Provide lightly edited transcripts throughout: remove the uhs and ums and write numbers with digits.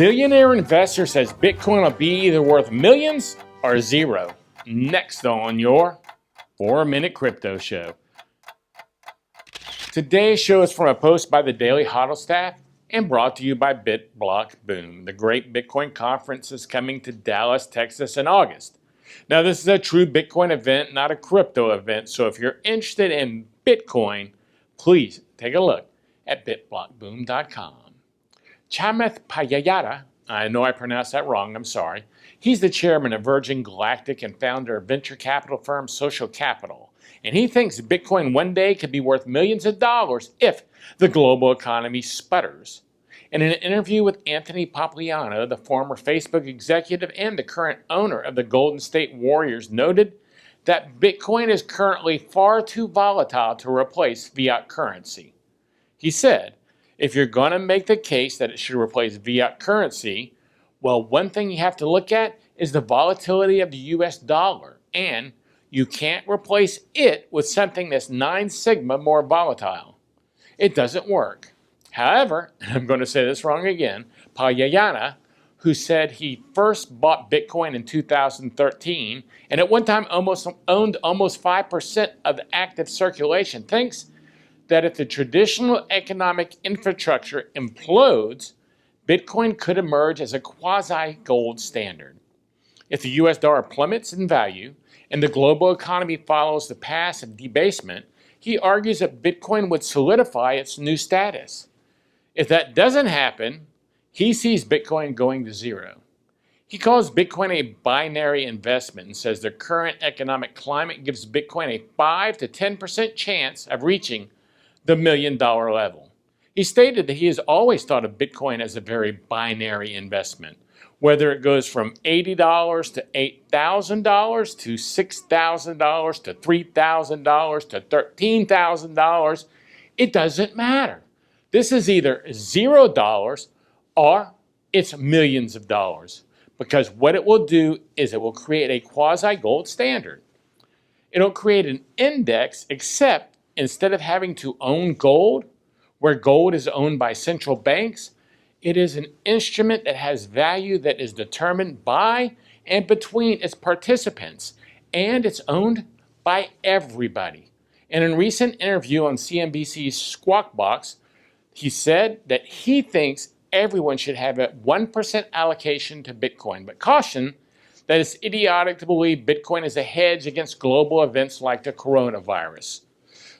Billionaire investor says Bitcoin will be either worth millions or zero. Next on your 4-Minute Crypto Show. Today's show is from a post by the Daily Hodl staff and brought to you by BitBlock The great Bitcoin conference is coming to Dallas, Texas in August. Now, this is a true Bitcoin event, not a crypto event, so if you're interested in Bitcoin, please take a look at bitblockboom.com. Chamath Palihapitiya, I know I pronounced that wrong, I'm sorry. He's the chairman of Virgin Galactic and founder of venture capital firm Social Capital. And he thinks Bitcoin one day could be worth millions of dollars if the global economy sputters. In an interview with Anthony Pompliano, the former Facebook executive and the current owner of the Golden State Warriors, noted that Bitcoin is currently far too volatile to replace fiat currency. He said, if you're going to make the case that it should replace fiat currency, well, one thing you have to look at is the volatility of the US dollar, and you can't replace it with something that's 9 sigma more volatile. It doesn't work. However, and I'm going to say this wrong again, Palihapitiya, who said he first bought Bitcoin in 2013 and at one time owned almost 5% of the active circulation, thinks that if the traditional economic infrastructure implodes, Bitcoin could emerge as a quasi-gold standard. If the US dollar plummets in value and the global economy follows the path of debasement, he argues that Bitcoin would solidify its new status. If that doesn't happen, he sees Bitcoin going to zero. He calls Bitcoin a binary investment and says the current economic climate gives Bitcoin a 5 to 10% chance of reaching the $1 million level. He stated that he has always thought of Bitcoin as a very binary investment. Whether it goes from $80 to $8,000 to $6,000 to $3,000 to $13,000, it doesn't matter. This is either $0 or it's millions of dollars, because what it will do is it will create a quasi-gold standard. It'll create an index, except instead of having to own gold, where gold is owned by central banks, it is an instrument that has value that is determined by and between its participants, and it's owned by everybody. In a recent interview on CNBC's Squawk Box, he said that he thinks everyone should have a 1% allocation to Bitcoin, but caution that it's idiotic to believe Bitcoin is a hedge against global events like the coronavirus.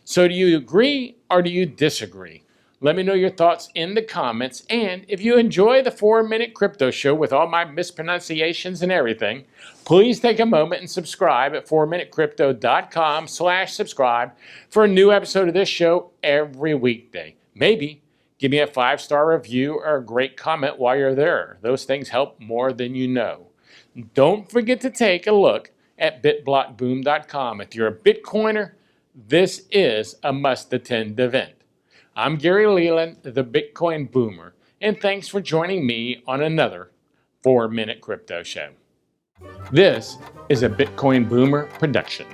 So do you agree or do you disagree? Let me know your thoughts in the comments, and if you enjoy the 4-Minute Crypto Show with all my mispronunciations and everything, please take a moment and subscribe at 4minutecrypto.com/subscribe for a new episode of this show every weekday. Maybe give me a 5-star review or a great comment while you're there. Those things help more than you know. Don't forget to take a look at bitblockboom.com. If you're a Bitcoiner, this is a must-attend event. I'm Gary Leland, the Bitcoin Boomer, and thanks for joining me on another 4-Minute Crypto Show. This is a Bitcoin Boomer production.